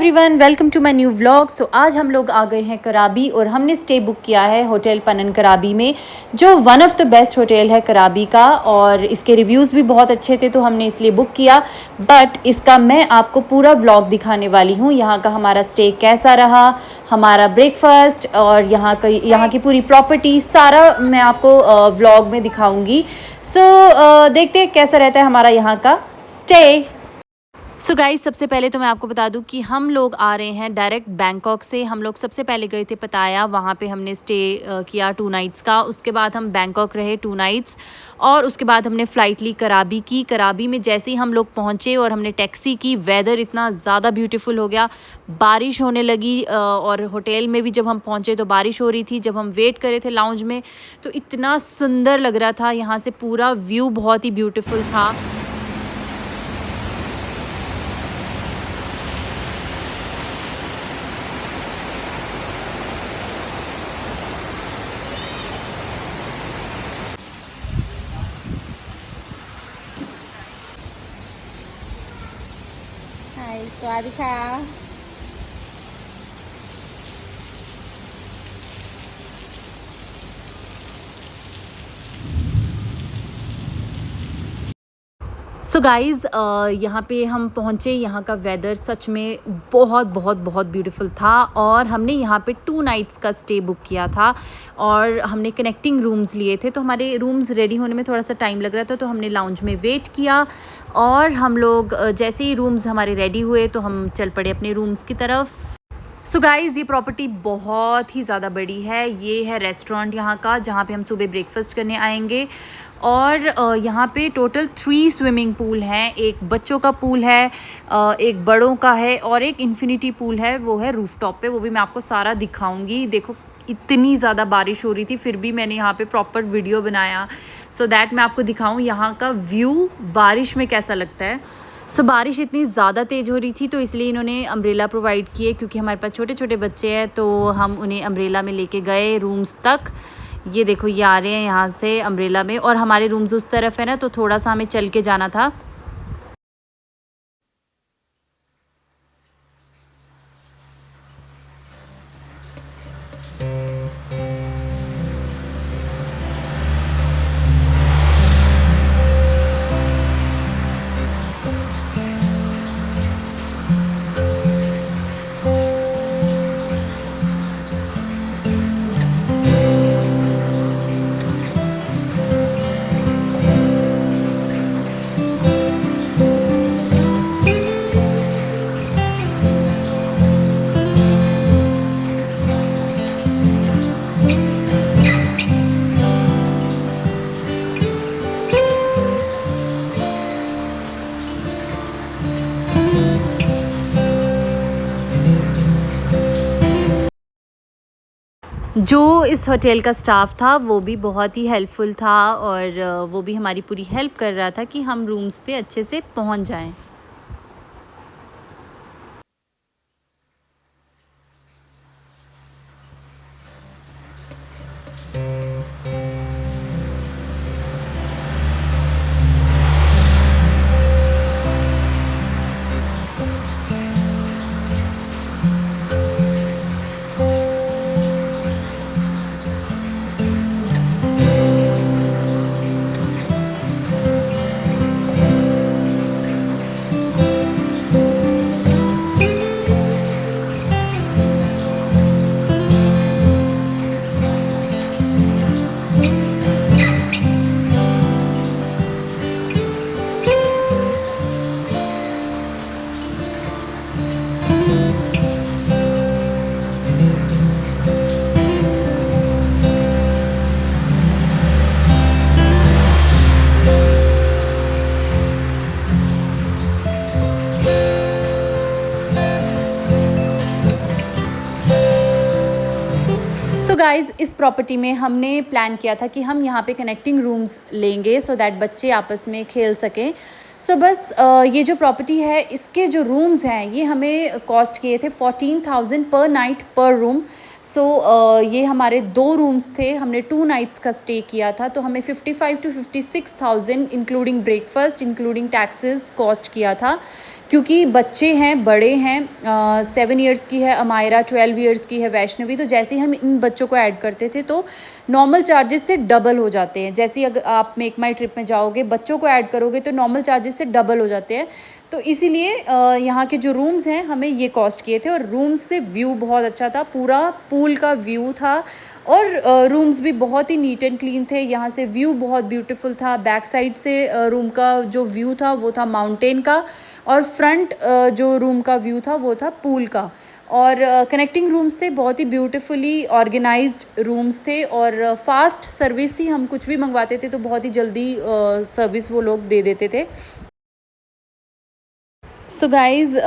Everyone, welcome to my new vlog. So आज हम लोग आ गए हैं कराबी और हमने स्टे बुक किया है होटल पनन कराबी में, जो one of the best hotel है कराबी का। और इसके रिव्यूज़ भी बहुत अच्छे थे तो हमने इसलिए बुक किया। बट इसका मैं आपको पूरा व्लॉग दिखाने वाली हूँ, यहाँ का हमारा स्टे कैसा रहा, हमारा ब्रेकफास्ट और यहाँ की पूरी प्रॉपर्टी सारा मैं आपको व्लॉग में दिखाऊँगी। सो देखते हैं कैसा रहता है हमारा यहाँ का स्टे। सो गाइस, सबसे पहले तो मैं आपको बता दूं कि हम लोग आ रहे हैं डायरेक्ट बैंकॉक से। हम लोग सबसे पहले गए थे पताया, वहाँ पे हमने स्टे किया 2 नाइट्स का। उसके बाद हम बैंकॉक रहे 2 नाइट्स और उसके बाद हमने फ़्लाइट ली कराबी की। कराबी में जैसे ही हम लोग पहुँचे और हमने टैक्सी की, वेदर इतना ज़्यादा ब्यूटीफुल हो गया, बारिश होने लगी। और होटल में भी जब हम पहुँचे तो बारिश हो रही थी। जब हम वेट कर रहे थे लाउंज में तो इतना सुंदर लग रहा था, यहाँ से पूरा व्यू बहुत ही ब्यूटीफुल था। Hi, สวัสดีค่ะ सो गाइज़, यहाँ पे हम पहुँचे। यहाँ का वेदर सच में बहुत बहुत बहुत ब्यूटीफुल था और हमने यहाँ पे 2 नाइट्स का स्टे बुक किया था और हमने कनेक्टिंग रूम्स लिए थे। तो हमारे रूम्स रेडी होने में थोड़ा सा टाइम लग रहा था, तो हमने लाउंज में वेट किया और हम लोग जैसे ही रूम्स हमारे रेडी हुए तो हम चल पड़े अपने रूम्स की तरफ। सो गाइज़, ये प्रॉपर्टी बहुत ही ज़्यादा बड़ी है। ये है रेस्टोरेंट यहाँ का, जहाँ पे हम सुबह ब्रेकफास्ट करने आएंगे। और यहाँ पे टोटल 3 स्विमिंग पूल हैं। एक बच्चों का पूल है, एक बड़ों का है और एक इन्फिनिटी पूल है, वो है रूफटॉप पे। वो भी मैं आपको सारा दिखाऊंगी। देखो, इतनी ज़्यादा बारिश हो रही थी फिर भी मैंने यहाँ पे प्रॉपर वीडियो बनाया सो दैट मैं आपको दिखाऊँ यहाँ का व्यू बारिश में कैसा लगता है। सो बारिश इतनी ज़्यादा तेज़ हो रही थी तो इसलिए इन्होंने अम्ब्रेला प्रोवाइड किए, क्योंकि हमारे पास छोटे छोटे बच्चे हैं तो हम उन्हें अम्ब्रेला में लेके गए रूम्स तक। ये देखो, ये आ रहे हैं यहाँ से अम्ब्रेला में और हमारे रूम्स उस तरफ है ना, तो थोड़ा सा हमें चल के जाना था। जो इस होटल का स्टाफ था वो भी बहुत ही हेल्पफुल था और वो भी हमारी पूरी हेल्प कर रहा था कि हम रूम्स पे अच्छे से पहुंच जाएं। सो गाइज़, इस प्रॉपर्टी में हमने प्लान किया था कि हम यहाँ पे कनेक्टिंग रूम्स लेंगे सो दैट बच्चे आपस में खेल सकें। सो बस ये जो प्रॉपर्टी है इसके जो रूम्स हैं ये हमें कॉस्ट किए थे 14,000 पर नाइट पर रूम। सो ये हमारे 2 रूम्स थे, हमने 2 नाइट्स का स्टे किया था, तो हमें 55 to 56,000 including breakfast including taxes cost किया था। क्योंकि बच्चे हैं, बड़े हैं, 7 इयर्स की है अमायरा, 12 इयर्स की है वैष्णवी। तो जैसे ही हम इन बच्चों को ऐड करते थे तो नॉर्मल चार्जेस से डबल हो जाते हैं। जैसे ही अगर आप मेक माई ट्रिप में जाओगे, बच्चों को ऐड करोगे तो नॉर्मल चार्जेस से डबल हो जाते हैं। तो इसीलिए यहाँ के जो रूम्स हैं हमें ये कॉस्ट किए थे। और रूम्स से व्यू बहुत अच्छा था, पूरा पूल का व्यू था। और रूम्स भी बहुत ही नीट एंड क्लीन थे। यहाँ से व्यू बहुत ब्यूटीफुल था। बैक साइड से रूम का जो व्यू था वो था माउंटेन का, और फ्रंट जो रूम का व्यू था वो था पूल का। और कनेक्टिंग रूम्स थे, बहुत ही ब्यूटीफुली ऑर्गेनाइज्ड रूम्स थे, और फास्ट सर्विस थी। हम कुछ भी मंगवाते थे तो बहुत ही जल्दी सर्विस वो लोग दे देते थे। सो गाइज़,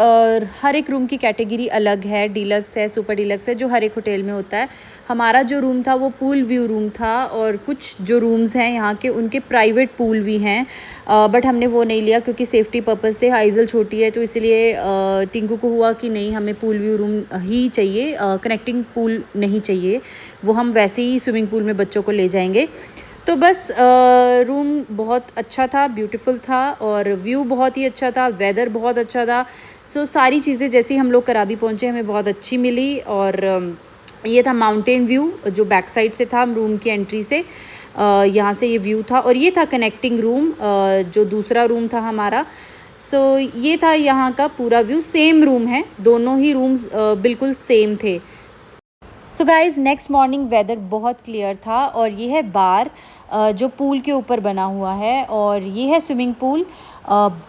हर एक रूम की कैटेगरी अलग है, डीलक्स है, सुपर डीलक्स है, जो हर एक होटल में होता है। हमारा जो रूम था वो पूल व्यू रूम था, और कुछ जो रूम्स हैं यहाँ के उनके प्राइवेट पूल भी हैं, बट हमने वो नहीं लिया क्योंकि सेफ्टी पर्पज़ से। आइज़ल छोटी है तो इसलिए टिंकू को हुआ कि नहीं, हमें पूल व्यू रूम ही चाहिए, कनेक्टिंग पूल नहीं चाहिए। वो हम वैसे ही स्विमिंग पूल में बच्चों को ले जाएंगे। तो बस रूम बहुत अच्छा था, ब्यूटीफुल था, और व्यू बहुत ही अच्छा था, वेदर बहुत अच्छा था। सो सारी चीज़ें जैसी हम लोग कराबी पहुँचे हमें बहुत अच्छी मिली। और ये था माउंटेन व्यू जो बैक साइड से था रूम की एंट्री से, यहाँ से ये व्यू था। और ये था कनेक्टिंग रूम, जो दूसरा रूम था हमारा। सो ये था यहाँ का पूरा व्यू। सेम रूम है, दोनों ही रूम्स बिल्कुल सेम थे। So guys, next morning weather बहुत क्लियर था, और ये है बार जो पूल के ऊपर बना हुआ है, और ये है स्विमिंग पूल।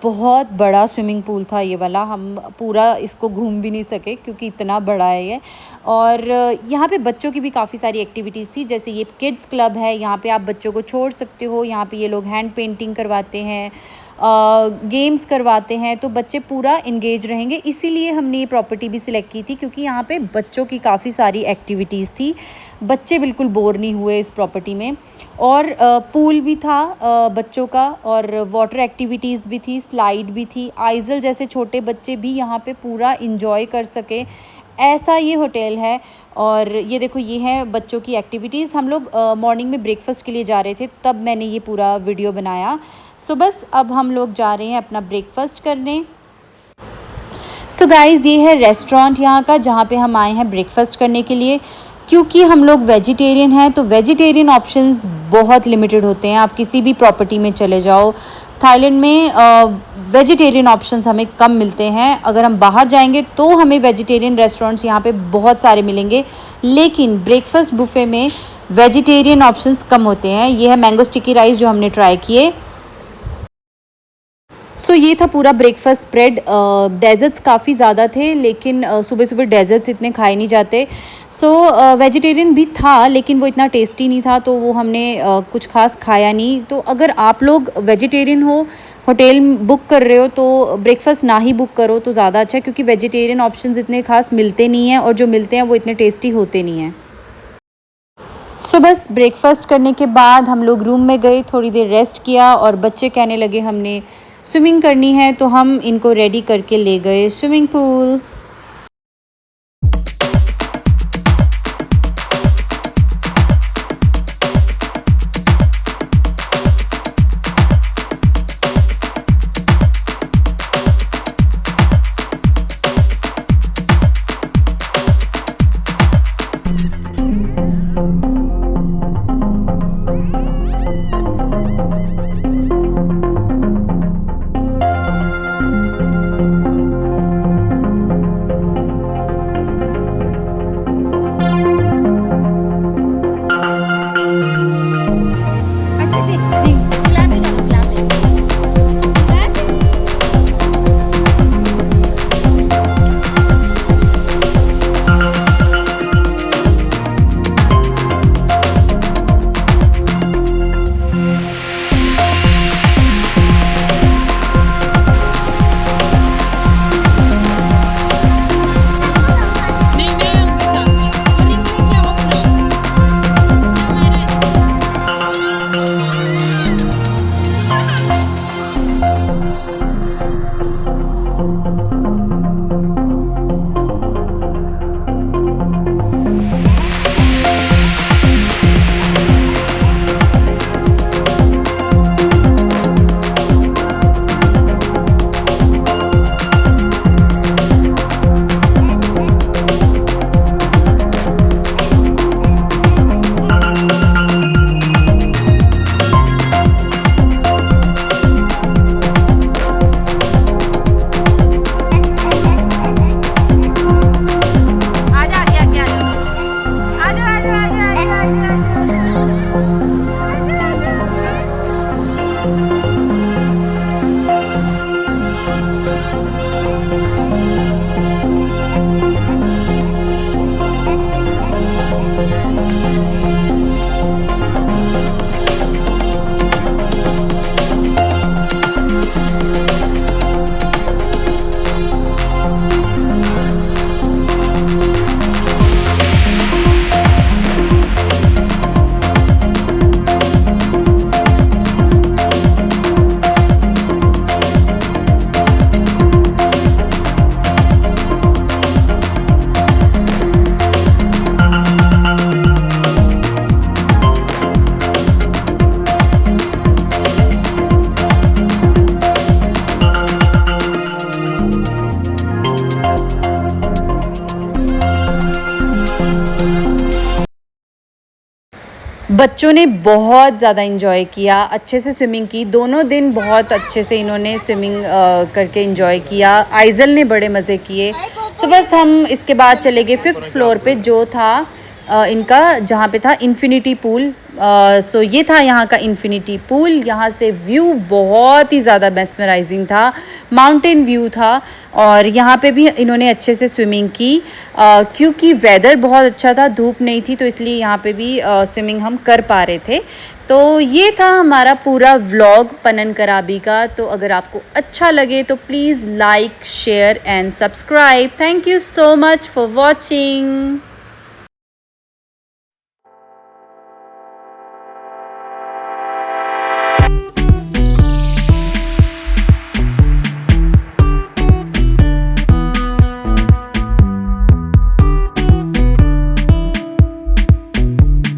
बहुत बड़ा स्विमिंग पूल था ये वाला, हम पूरा इसको घूम भी नहीं सके क्योंकि इतना बड़ा है ये। और यहाँ पे बच्चों की भी काफ़ी सारी एक्टिविटीज़ थी, जैसे ये किड्स क्लब है, यहाँ पे आप बच्चों को छोड़ सकते हो। यहाँ पे ये लोग हैंड पेंटिंग करवाते हैं, गेम्स करवाते हैं, तो बच्चे पूरा इंगेज रहेंगे। इसीलिए हमने ये प्रॉपर्टी भी सिलेक्ट की थी, क्योंकि यहाँ पे बच्चों की काफ़ी सारी एक्टिविटीज़ थी। बच्चे बिल्कुल बोर नहीं हुए इस प्रॉपर्टी में। और पूल भी था बच्चों का, और वाटर एक्टिविटीज़ भी थी, स्लाइड भी थी। आइज़ल जैसे छोटे बच्चे भी यहाँ पे पूरा इंजॉय कर सके, ऐसा ये होटल है। और ये देखो, ये है बच्चों की एक्टिविटीज़। हम लोग मॉर्निंग में ब्रेकफास्ट के लिए जा रहे थे, तब मैंने ये पूरा वीडियो बनाया। सो बस अब हम लोग जा रहे हैं अपना ब्रेकफास्ट करने। सो गाइज़, ये है रेस्टोरेंट यहाँ का, जहाँ पे हम आए हैं ब्रेकफास्ट करने के लिए। क्योंकि हम लोग वेजिटेरियन हैं तो वेजिटेरियन ऑप्शंस बहुत लिमिटेड होते हैं। आप किसी भी प्रॉपर्टी में चले जाओ, थाईलैंड में वेजिटेरियन ऑप्शंस हमें कम मिलते हैं। अगर हम बाहर जाएंगे तो हमें वेजिटेरियन रेस्टोरेंट्स यहाँ पे बहुत सारे मिलेंगे, लेकिन ब्रेकफास्ट बुफे में वेजिटेरियन ऑप्शंस कम होते हैं। ये है मैंगो स्टिकी राइस जो हमने ट्राई किए। सो ये था पूरा ब्रेकफास्ट स्प्रेड। डेजर्ट्स काफ़ी ज़्यादा थे, लेकिन सुबह सुबह डेजर्ट्स इतने खाए नहीं जाते। सो वेजिटेरियन भी था, लेकिन वो इतना टेस्टी नहीं था, तो वो हमने कुछ खास खाया नहीं। तो अगर आप लोग वेजिटेरियन हो, होटल बुक कर रहे हो, तो ब्रेकफास्ट ना ही बुक करो तो ज़्यादा अच्छा है, क्योंकि वेजिटेरियन ऑप्शंस इतने खास मिलते नहीं हैं, और जो मिलते हैं वो इतने टेस्टी होते नहीं हैं। सो बस ब्रेकफास्ट करने के बाद हम लोग रूम में गए, थोड़ी देर रेस्ट किया, और बच्चे कहने लगे हमने स्विमिंग करनी है, तो हम इनको रेडी करके ले गए स्विमिंग पूल। बच्चों ने बहुत ज़्यादा इन्जॉय किया, अच्छे से स्विमिंग की, दोनों दिन बहुत अच्छे से इन्होंने स्विमिंग करके इन्जॉय किया। आइज़ल ने बड़े मज़े किए। सो बस हम इसके बाद चले गए 5th फ्लोर पे, जो था इनका, जहाँ पे था इन्फिनिटी पूल। सो ये था यहाँ का इन्फिनिटी पूल। यहाँ से व्यू बहुत ही ज़्यादा मेस्मराइजिंग था, माउंटेन व्यू था। और यहाँ पे भी इन्होंने अच्छे से स्विमिंग की, क्योंकि वेदर बहुत अच्छा था, धूप नहीं थी, तो इसलिए यहाँ पे भी स्विमिंग हम कर पा रहे थे। तो ये था हमारा पूरा व्लॉग पनन कराबी का। तो अगर आपको अच्छा लगे तो please like, share and subscribe. Thank you so much for watching.